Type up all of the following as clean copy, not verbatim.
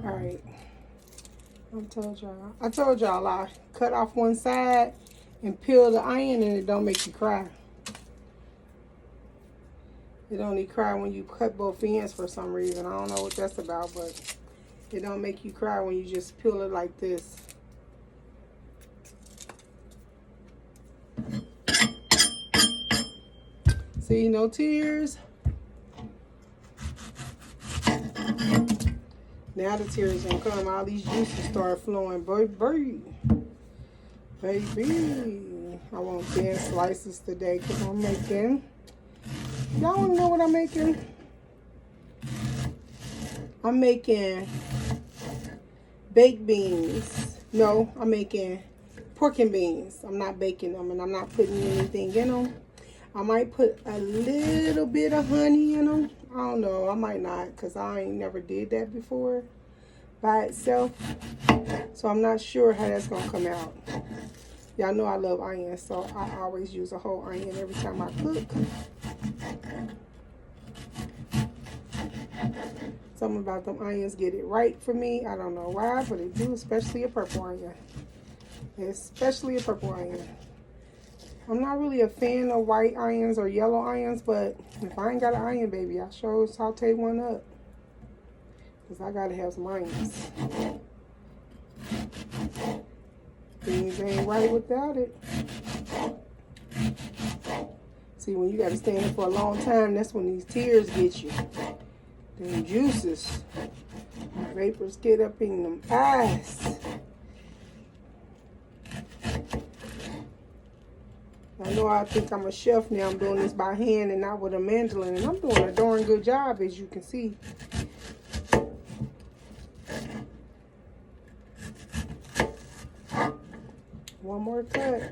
All right. I told y'all I cut off one side and peel the onion and it don't make you cry. It only cry when you cut both ends for some reason. I don't know what that's about, but it don't make you cry when you just peel it like this. See, no tears. Now the tears gonna come. All these juices start flowing. Baby. I want 10 slices today because I'm making. Y'all wanna know what I'm making? I'm making baked beans. No, I'm making pork and beans. I'm not baking them and I'm not putting anything in them. I might put a little bit of honey in them. I don't know. I might not because I ain't never did that before by itself. So I'm not sure how that's going to come out. Y'all know I love onions, so I always use a whole onion every time I cook. Something about them onions get it right for me. I don't know why, but it do, especially a purple onion. Especially a purple onion. I'm not really a fan of white onions or yellow onions, but if I ain't got an onion, baby, I sure saute one up. Because I got to have some onions. Things ain't right without it. See, when you got to stand for a long time, that's when these tears get you. Them juices. The vapors get up in them eyes. I know I think I'm a chef now. I'm doing this by hand and not with a mandolin. And I'm doing a darn good job, as you can see. One more cut.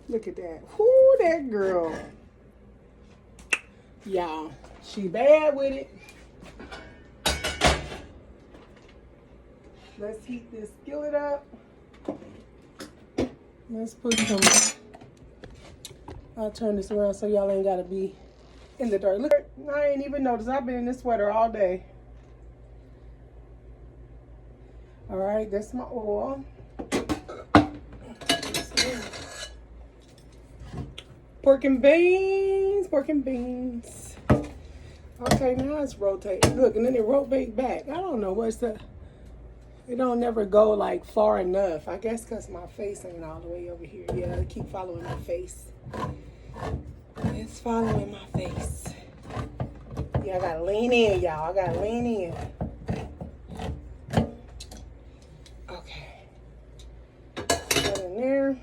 Look at that. Whoo, that girl. Y'all, she bad with it. Let's heat this skillet up. Let's put some, I'll turn this around so y'all ain't gotta be in the dark. Look, I ain't even noticed. I've been in this sweater all day. All right, that's my oil. Pork and beans, pork and beans. Okay, now it's rotating. Look, and then it rotate back. I don't know what's the, it don't never go like far enough. I guess because my face ain't all the way over here. Yeah, keep following my face. It's following my face. Yeah, I gotta lean in, y'all. I gotta lean in. Okay. Put that in there.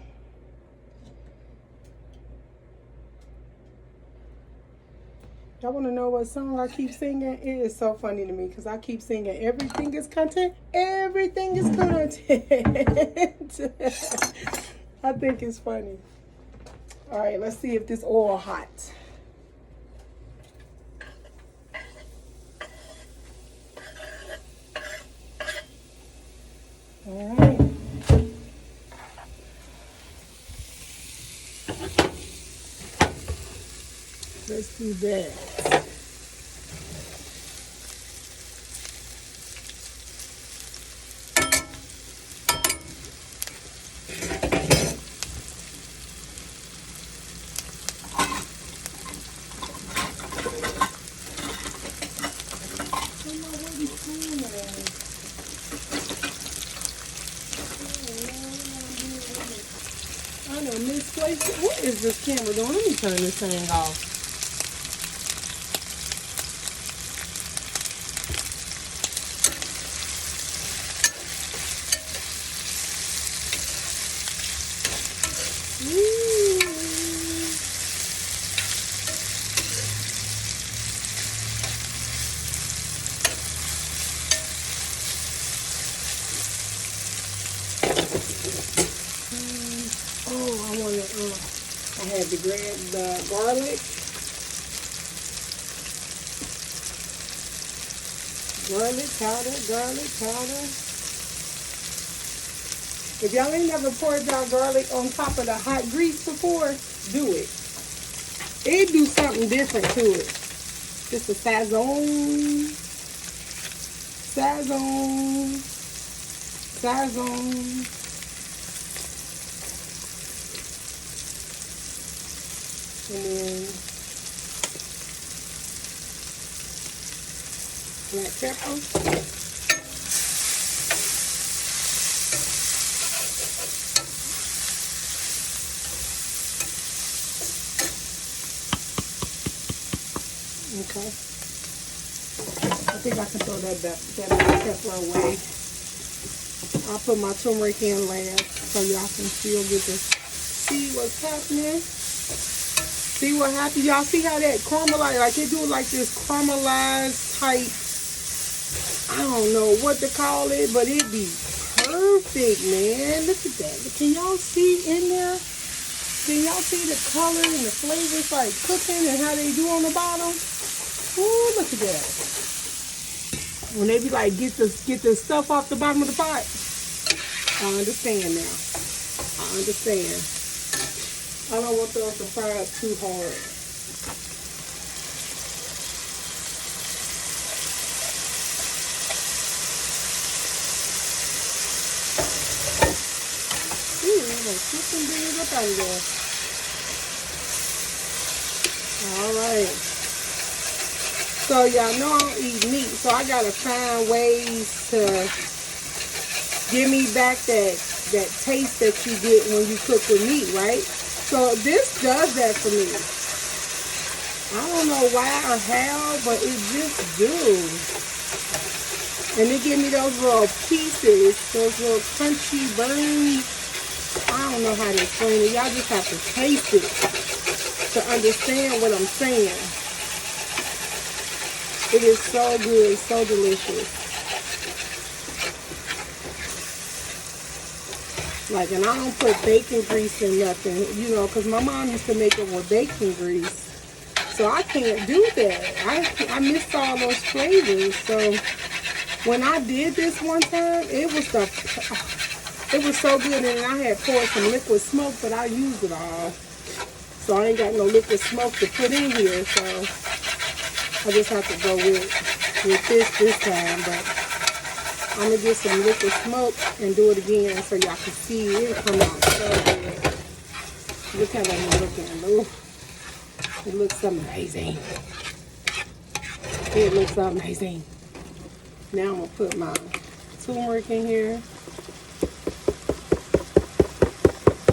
Y'all want to know what song I keep singing? It is so funny to me because I keep singing everything is content. Everything is content. I think it's funny. All right, let's see if this oil hot. All right. Let's do that. I know misplaced it. What is this camera doing? Let me turn this thing off. I had the garlic. Garlic powder. If y'all ain't never poured y'all garlic on top of the hot grease before, do it. It do something different to it. Just a sazon. Sazon. Sazon. And then black pepper. Okay. I think I can throw that pepper away. I'll put my turmeric in last so y'all can still get to see what's happening. See what happened? Y'all see how that caramelized, like it do like this caramelized type, I don't know what to call it, but it be perfect, man. Look at that. Can y'all see in there? Can y'all see the color and the flavors like cooking and how they do on the bottom? Ooh, look at that. When they be like, get the stuff off the bottom of the pot. I understand now. I understand. I don't want those to fry up too hard. Ooh, I'm gonna put some beans up out of there. Alright. So y'all know I don't eat meat, so I gotta find ways to give me back that taste that you get when you cook with meat, right? So this does that for me. I don't know why or how, but it just do. And it give me those little pieces, those little crunchy burns. I don't know how to explain it. Y'all just have to taste it to understand what I'm saying. It is so good, so delicious. Like, and I don't put bacon grease in nothing, you know, because my mom used to make it with bacon grease. So I can't do that. I missed all those flavors. So when I did this one time, it was so good. And I had poured some liquid smoke, but I used it all. So I ain't got no liquid smoke to put in here. So I just have to go with this time. But I'm going to get some liquid smoke and do it again so y'all can see it come out so good. Look how I'm looking. Ooh, it looks amazing. It looks amazing. Now I'm going to put my turmeric in here.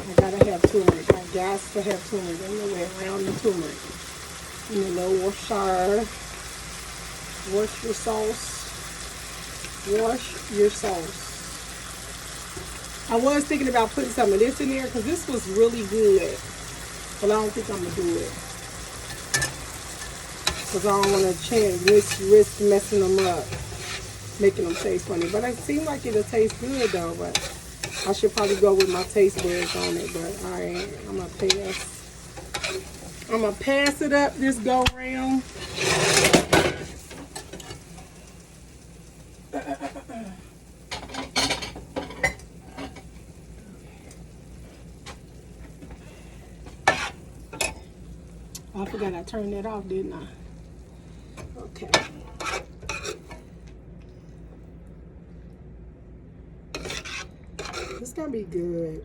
I got to have turmeric. I got to have turmeric. There's no way around the turmeric. And a little washer. Wash your sauce. Wash your sauce. I was thinking about putting some of this in there because this was really good. But I don't think I'm going to do it. Because I don't want to risk messing them up. Making them taste funny. But it seems like it'll taste good though. But I should probably go with my taste buds on it. But alright, I'm going to pass. I'm going to pass it up this go round. I forgot I turned that off, didn't I? Okay. It's gonna be good.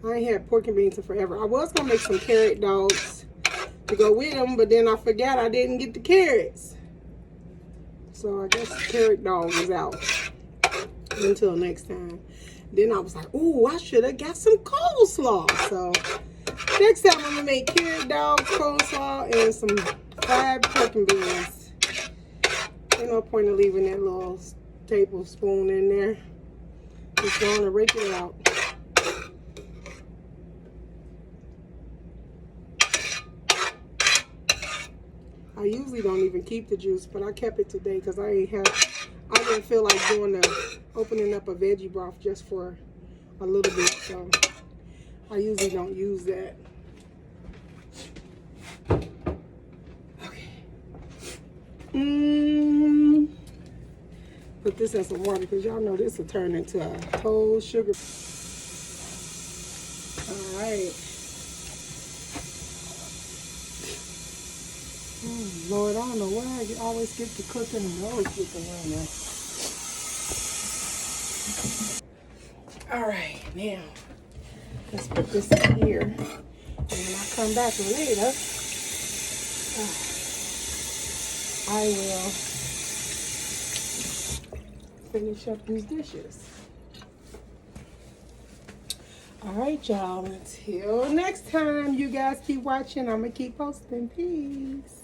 I ain't had pork and beans in forever. I was gonna make some carrot dogs to go with them, but then I forgot I didn't get the carrots. So I guess carrot dog is out until next time. Then I was like, ooh, I should have got some coleslaw. So next time I'm gonna make carrot dogs, coleslaw, and some fried pork and beans. There's no point in leaving that little tablespoon in there. Just going to rake it out. I usually don't even keep the juice, but I kept it today because I didn't feel like opening up a veggie broth just for a little bit, so I usually don't use that. Okay. Put this in some water because y'all know this will turn into a whole sugar. All right. Oh, Lord, I don't know why I always get to cooking and always get to running. All right, now let's put this in here. And when I come back later, I will finish up these dishes. All right, y'all. Until next time, you guys keep watching. I'm going to keep posting. Peace.